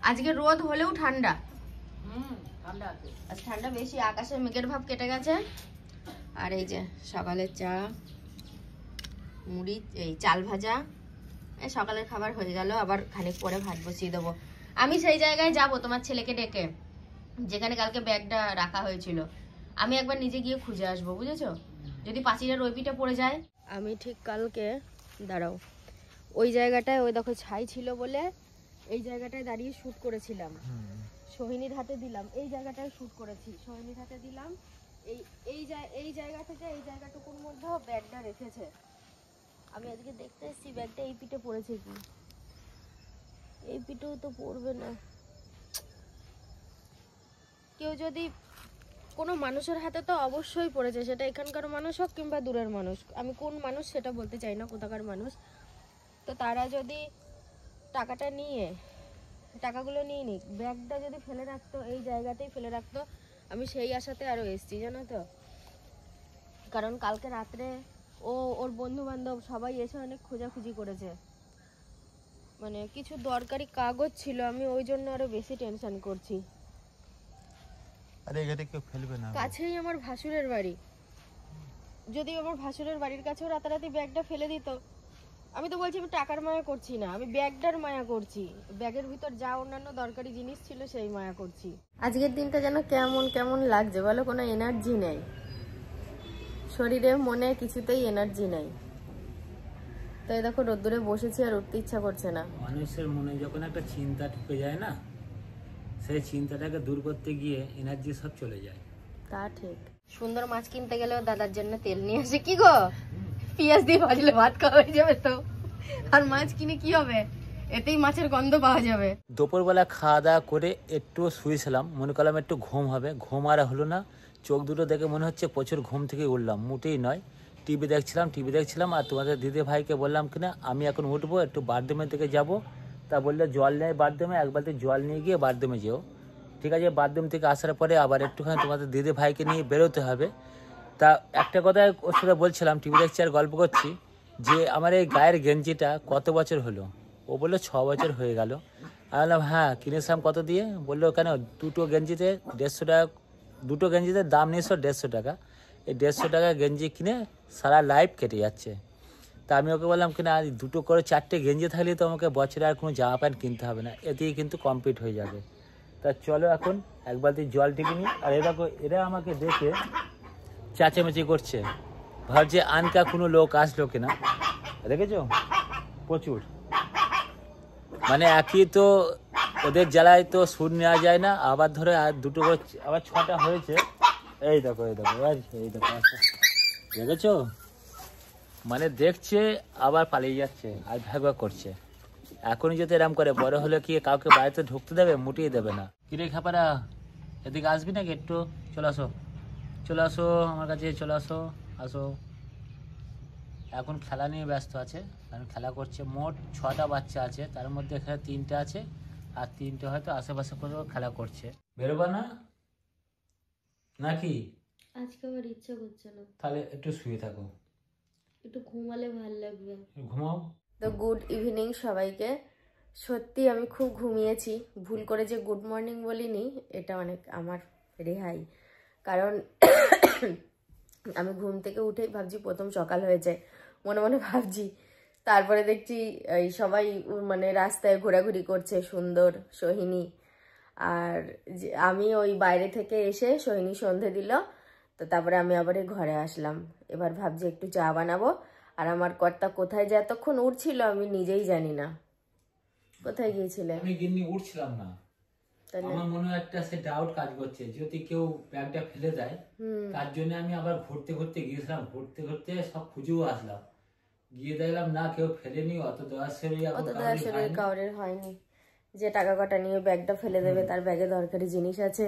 আজকে রোদ হলেও ঠান্ডা, ঠান্ডা আছে, আজ ঠান্ডা বেশি। আকাশে মেঘের ভাব কেটে গেছে। আর এই যে সকালের চা, মুড়ি, এই চাল ভাজা, এই সকালের খাবার হয়ে গেল। আবার খানিক পরে ভাত বসিয়ে দেবো। আমি সেই জায়গায় যাব তোমার ছেলেকে ডেকে, যেখানে কালকে ব্যাগটা রাখা হয়েছিল। আমি একবার নিজে গিয়ে খুঁজে আসবো, বুঝেছো? যদি পাঁচিলের ওই পিঠে পড়ে যায়। আমি ঠিক কালকে, দাঁড়াও, ওই জায়গাটায় ওই দেখো ছাই ছিল বলে এই জায়গাটায় দাঁড়িয়ে শুট করেছিলাম। সোহিনীর হাতে দিলাম, এই জায়গাটায় শুট করেছি, সোহিনীর হাতে দিলাম। এই জায়গা থেকে এই জায়গাটুকুর মধ্যে ব্যাগটা রেখেছে। আমি আজকে দেখতে এসেছি ব্যাগটা এই পিঠে পড়েছে কি, এই পিঠেও তো পড়বে না। কেউ যদি, কোনো মানুষের হাতে তো অবশ্যই পড়েছে, সেটা এখানকার মানুষ হোক কিংবা দূরের মানুষ। আমি কোন মানুষ সেটা বলতে চাই না, কোথাকার মানুষ। তো তারা যদি টাকাটা নিয়ে, টাকাগুলো নিয়ে নিক, ব্যাগটা যদি ফেলে রাখতো এই জায়গাতেই ফেলে রাখতো, আমি সেই আশাতে আরো এসছি, জানো তো। কারণ কালকে রাত্রে ওর বন্ধু বান্ধব সবাই এসে অনেক খোঁজাখুঁজি করেছে। মানে কিছু দরকারি কাগজ ছিল, আমি ওই জন্য আরো বেশি টেনশন করছি। আরে এখানে কেউ ফেলবে না, কাছেই আমার ভাসুরের বাড়ি। যদি আমার ভাসুরের বাড়ির কাছেও রাতারাতি ব্যাগটা ফেলে দিত, আমি তো বলছি আমি টাকার মায়া করছি না, আমি ব্যাগটার মায়া করছি। ব্যাগের ভিতর যা অন্যান্য দরকারি জিনিস ছিল সেই মায়া করছি। আজকের দিনটা যেন কেমন কেমন লাগছে বলো, কোনো এনার্জি নেই শরীরে, মনে কিছুতেই এনার্জি নেই। তাই দেখো রোদ্দুরে বসেছি আর উঠতে ইচ্ছা করছে না। মানুষের মনে যখন একটা চিন্তা ঢুকে যায় না, সেই চিন্তাটাকে দূর করতে গিয়ে এনার্জি সব চলে যায়। তা ঠিক। সুন্দর মাছ কিনতে গেলেও দাদার জন্য তেল নিয়ে আসে। কি গো, পেঁয়াজ দিয়ে ভাজলে ভাত খাওয়া হয়ে যাবে তো। আর মাছ কিনে কি হবে, এতেই মাছের গন্ধ পাওয়া যাবে। দুপুরবেলা খাওয়া দাওয়া করে একটু শুয়েছিলাম, মনে করলাম একটু ঘুম হবে, ঘুম আর হলো না। চোখ দুটো দেখে মনে হচ্ছে প্রচুর ঘুম থেকে উঠলাম, মোটেই নয়। টিভি দেখছিলাম আর তোমাদের দিদি ভাইকে বললাম কিনা আমি এখন উঠবো, একটু বাথরুমের দিকে যাব। তা বললে জল নেয় বাথরুমে, এক বালতি জল নিয়ে গিয়ে বাথরুমে যেও। ঠিক আছে, বাথরুম থেকে আসার পরে আবার একটুখানি তোমাদের দিদি ভাইকে নিয়ে বেরোতে হবে। তা একটা কথা ওর সাথে বলছিলাম, টিভি দেখছি আর গল্প করছি, যে আমার এই গায়ের গেঞ্জিটা কত বছর হলো। ও বললো 6 বছর হয়ে গেল। আমি বললাম হ্যাঁ, কিনেছিলাম কত দিয়ে? বললো কেন, দুটো গেঞ্জিতে 150 টাকা, দুটো গেঞ্জিতে দাম নিয়েছিল 150 টাকা। এই 150 টাকা গেঞ্জি কিনে সারা লাইফ কেটে যাচ্ছে। তা আমি ওকে বললাম কিনা দুটো করে 4টে গেঞ্জি থাকলে তো আমাকে বছরে আর কোনো জামা প্যান্ট কিনতে হবে না, এতেই কিন্তু কমপ্লিট হয়ে যাবে। তা চলো এখন এক বালতি জল টিকে নিই। আর এরা আমাকে দেখে চেঁচামেচি করছে, ভাবছে আনকা কোনো লোক আসলো কিনা। দেখেছো প্রচুর, মানে একই তো, ওদের জ্বালায় তো সুর নেওয়া যায় না। আবার ধরে আর দুটো করে আবার 6টা হয়েছে। এই দেখো দেখেছো, মানে দেখছে আবার পালিয়ে যাচ্ছে আর ভাগ করছে। এখনই যদি এরম করে, বড় হলে কি কাউকে বাড়িতে ঢুকতে দেবে? মুটিয়ে দেবে না। কিরে খাপারা, এদিকে আসবি নাকি একটু? চলে আসো আমার কাছে, চলে আসো। এখন খেলা নিয়ে ব্যস্ত আছে, কারণ খেলা করছে। মোট 6টা বাচ্চা আছে, তার মধ্যে এখানে 3টে আছে আর 3টে হয়তো আশেপাশে করে খেলা করছে। বেরোবা না নাকি? আজকে আমার ইচ্ছা করছে না। তাহলে একটু শুয়ে থাকো, একটু ঘুমালে ভালো লাগবে। ঘুমাও। তো গুড ইভিনিং সবাইকে। সত্যি আমি খুব ঘুমিয়েছি, ভুল করে যে গুড মর্নিং বলিনি, এটা অনেক আমার রেহাই। কারণ আমি ঘুম থেকে উঠেই ভাবছি প্রথম সকাল হয়েছে, মনে মনে ভাবছি। তারপরে দেখছি এই সবাই মানে রাস্তায় ঘোরাঘুরি করছে, সুন্দর, সোহিনী। আর আমি ওই বাইরে থেকে এসে সোহিনী সন্ধে দিল, তো তারপরে আমি আবার ঘরে আসলাম। এবার ভাবছি একটু চা বানাবো। আর আমার কর্তা কোথায় যে এতক্ষণ উঠছিল আমি নিজেই জানি না। কোথায় গিয়েছিলে? আমি গিন্নি উঠছিলাম না, আমার মনে একটা সে ডাউট কাজ করছে, যদি কেউ ব্যাগটা ফেলে দেয়। তার জন্য আমি আবার ঘুরতে গিয়েছিলাম, ঘুরতে সব খুঁজেও আসলাম, গিয়ে দেখলাম না কেউ ফেলেনি। অত দয়া কাউরের হয়নি যে টাকা কটা নিয়ে ব্যাগটা ফেলে দেবে, তার ব্যাগে দরকারি জিনিস আছে,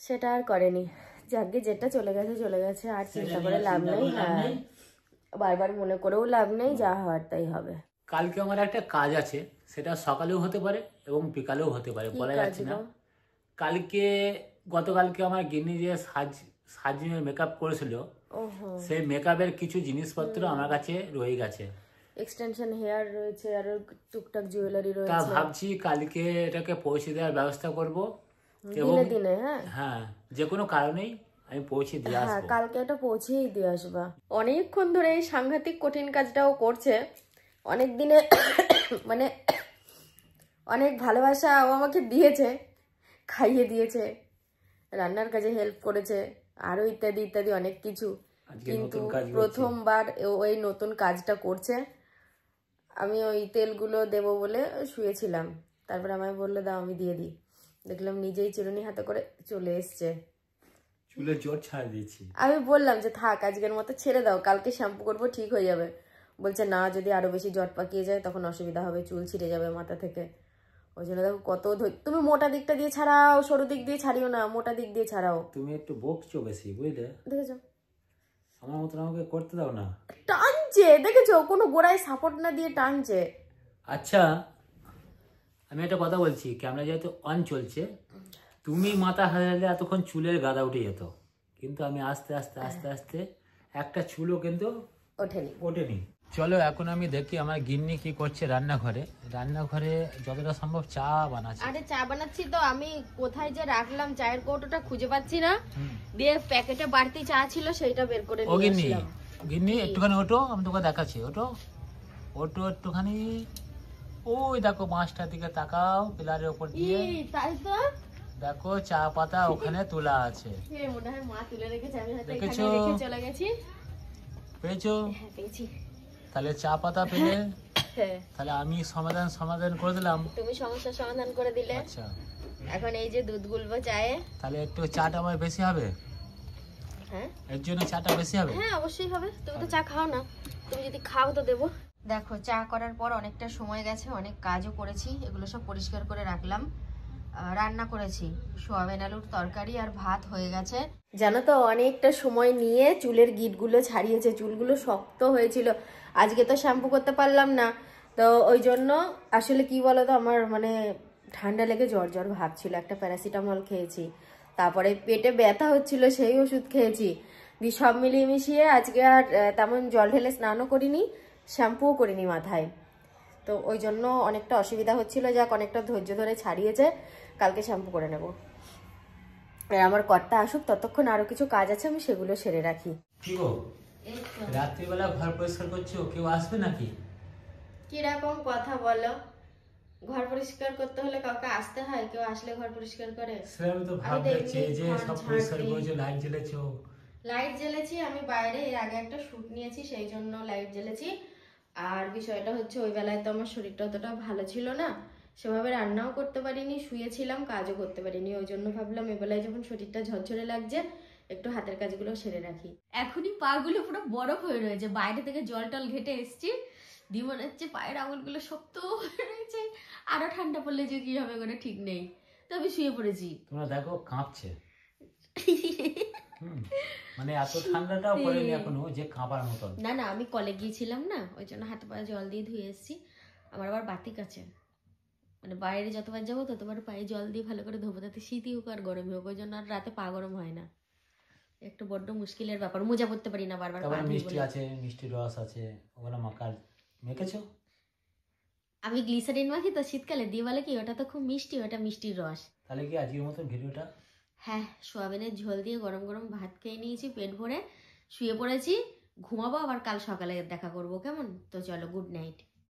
সেটা আর করেনি। যাকে যেটা চলে গেছে, আর চিন্তা করে লাভ নেই। হ্যাঁ, বারবার মনে করেও লাভ নেই, যা হওয়ার তাই হবে। কালকে আমার একটা কাজ আছে, সেটা সকালেও হতে পারে এবং বিকালেও হতে পারে, বলা যাচ্ছে না। গতকালকে আমার গিন্নি যে সাজিয়ে মেকআপ করেছিল, সেই মেকআপের কিছু জিনিসপত্র আমার কাছে রয়ে গেছে। এক্সটেনশন হেয়ার রয়েছে, আরো টুকটাক জুয়েলারি তা রয়েছে। ভাবছি কালকে এটাকে পৌঁছে দেওয়ার ব্যবস্থা করব এবং দিনে দিনে, হ্যাঁ হ্যাঁ যে কোনো কারণেই আমি পৌঁছে দিয়ে হ্যাঁ, আসবো। কালকে এটা পৌঁছেই দিয়ে আসবা। অনেকক্ষণ ধরে এই সাংঘাতিক কঠিন কাজটাও করছে, অনেক দিনে মানে অনেক ভালোবাসা ও আমাকে দিয়েছে, খাইয়ে দিয়েছে, রান্নার কাজে হেল্প করেছে, আরো ইত্যাদি ইত্যাদি অনেক কিছু। আজকে কিন্তু নতুন কাজ প্রথমবার ওই নতুন কাজটা করছে। আমি ওই তেলগুলো দেবো বলে শুয়েছিলাম, তারপর আমায় বললো দাও আমি দিয়ে দিই, দেখলাম নিজেই চিরুনি হাতে করে চলে এসছে। চুলের জট ছাড় দিয়েছি। আমি বললাম যে থাক আজকের মতো ছেড়ে দাও, কালকে শ্যাম্পু করবো ঠিক হয়ে যাবে। বলছে না, যদি আরো বেশি জট পাকিয়ে যায় তখন অসুবিধা হবে, চুল ছিঁড়ে যাবে মাথা থেকে। ওই জন্য দেখো কত তুমি মোটা দিকটা দিয়ে ছাড়াও, সরু দিক দিয়ে ছাড়িও না, মোটা দিক দিয়ে ছাড়াও। তুমি একটু বকছো বেশি, বুঝলে? দেখেছো আমার মতন আমাকে করতে দাও না। টানছে, দেখেছো কোনো গোড়ায় সাপোর্ট না দিয়ে টানছে। আচ্ছা আমি একটা কথা বলছি, ক্যামেরা যেহেতু অন চলছে, তুমি মাথা হারালে এতক্ষণ চুলের গাদা উঠে যেত, কিন্তু আমি আস্তে আস্তে আস্তে আস্তে একটা চুলও কিন্তু ওঠেনি। ওঠেনি। চলো এখন আমি দেখি আমার গিন্নি কি করছে রান্নাঘরে। রান্নাঘরে যতটা সম্ভব চা বানাচ্ছে। আরে চা বানাচ্ছি তো, আমি কোথায় যে রাখলাম চায়ের কৌটোটা খুঁজে পাচ্ছি না, দিয়ে প্যাকেটে বাড়তি চা ছিল সেইটা বের করে ও নিয়ে গিন্নি, আসলাম। গিন্নি একটুখানি ওঠো, আমি তোকে দেখাচ্ছি। ওঠো ওঠো একটুখানি, ওই দেখো মাছটার দিকে তাকাও, পিলারের উপর দিয়ে তাই তো, দেখো চা পাতা ওখানে তোলা আছে। মনে হয় মা তুলে রেখেছে, আমি হয়তো রেখেছো? এখানে রেখে চলে গেছি। পেয়েছো? হ্যাঁ পেয়েছি। তাহলে চা পাতা পেলে হ্যাঁ, তাহলে আমি সমাধান করে দিলাম। তুমি সমস্যার সমাধান করে দিলে। আচ্ছা এখন এই যে দুধ গুলবো চায়ে। তাহলে একটু চাটা আমার বেশি হবে, হ্যাঁ এর জন্য চাটা বেশি হবে। হ্যাঁ অবশ্যই হবে, তুমি তো চা খাও না, তুমি যদি খাও তো দেবো। দেখো চা করার পর অনেকটা সময় গেছে, অনেক কাজও করেছি, এগুলো সব পরিষ্কার করে রাখলাম। রান্না করেছি সোয়াবিন আলুর তরকারি আর ভাত হয়ে গেছে। জানো তো অনেকটা সময় নিয়ে চুলের গিঁটগুলো ছাড়িয়েছে, চুলগুলো শক্ত হয়েছিল। আজকে তো শ্যাম্পু করতে পারলাম না, তো ওই জন্য আসলে কি বলতো আমার মানে ঠান্ডা লেগে জ্বর জ্বর ভাব ছিল, একটা প্যারাসিটামল খেয়েছি, তারপরে পেটে ব্যথা হচ্ছিল সেই ওষুধ খেয়েছি, দিয়ে সব মিলিয়ে মিশিয়ে আজকে আর তেমন জল ঢেলে স্নানও করিনি, শ্যাম্পুও করিনি মাথায়। তো ওই জন্য অনেকটা অসুবিধা হচ্ছিল, যাক অনেকটা ধৈর্য ধরে ছাড়িয়েছে, কালকে শ্যাম্পু করে নেব। আর আমার কর্তা আসুক ততক্ষণ আরো কিছু কাজ আছে, আমি সেগুলো সেরে রাখি। কি গো রাত্রিবেলা ঘর পরিষ্কার করছো, কেউ আসবে নাকি? কিরকম কথা বলো, ঘর পরিষ্কার করতে হলে কাউকে আসতে হয়, কেউ আসলে ঘর পরিষ্কার করে? সেটা আমি তো ভাবছি যে সব পরিষ্কার করেছো, লাইট জ্বেলেছো। লাইট জ্বেলেছি আমি বাইরে, এর আগে একটা শুট নিয়েছি সেই জন্য লাইট জ্বেলেছি। আর বিষয়টা হচ্ছে ওই বেলায় তো আমার শরীরটা অতটা ভালো ছিল না, সেভাবে রান্নাও করতে পারিনি, শুয়েছিলাম, কাজও করতে পারিনি, ওই জন্য ভাবলাম এবেলায় যখন শরীরটা ঝরঝরে লাগছে একটু হাতের কাজগুলো সেরে রাখি। এখনই পা গুলো পুরো বরফ হয়ে রয়েছে, বাইরে থেকে জল টল ঘেটে এসছি, দিয়ে মনে হচ্ছে পায়ের আঙুলগুলো শক্ত হয়ে রয়েছে, আরো ঠান্ডা পড়লে যে কি হবে কোনো ঠিক নেই। তো আমি শুয়ে পড়েছি। তোমরা দেখো কাঁপছে, মানে এত ঠান্ডাটাও পড়েনি এখনো যে কাঁপার মতন। না না, আমি কলে গিয়েছিলাম না, ওই জন্য হাতে পায়ে জল দিয়ে ধুয়ে এসেছি। আমার আবার বাতিক আছে, মানে বাইরে যতবার যাবো ততবার পায়ে জল দিয়ে ভালো করে ধোবো, তাতে শীতই হোক আর গরমই হোক, ওই জন্য আর রাতে পা গরম হয় না। একটু বড্ড মুশকিলের ব্যাপার, মোজা পড়তে পারি না বারবার। তারপরে মিষ্টি আছে, মিষ্টির রস আছে, ওগুলো মেখেছো? আমি গ্লিসারিন মাখি তো শীতকালে, দিয়ে বলে কি ওটা তো খুব মিষ্টি, ওটা মিষ্টির রস। তাহলে কি আজকের মতন ভিডিওটা? হ্যাঁ, সোয়াবিনের ঝোল দিয়ে গরম গরম ভাত খেয়ে নিয়েছি, পেট ভরে শুয়ে পড়েছি, ঘুমাবো, আবার কাল সকালে দেখা করবো, কেমন? তো চলো, গুড নাইট।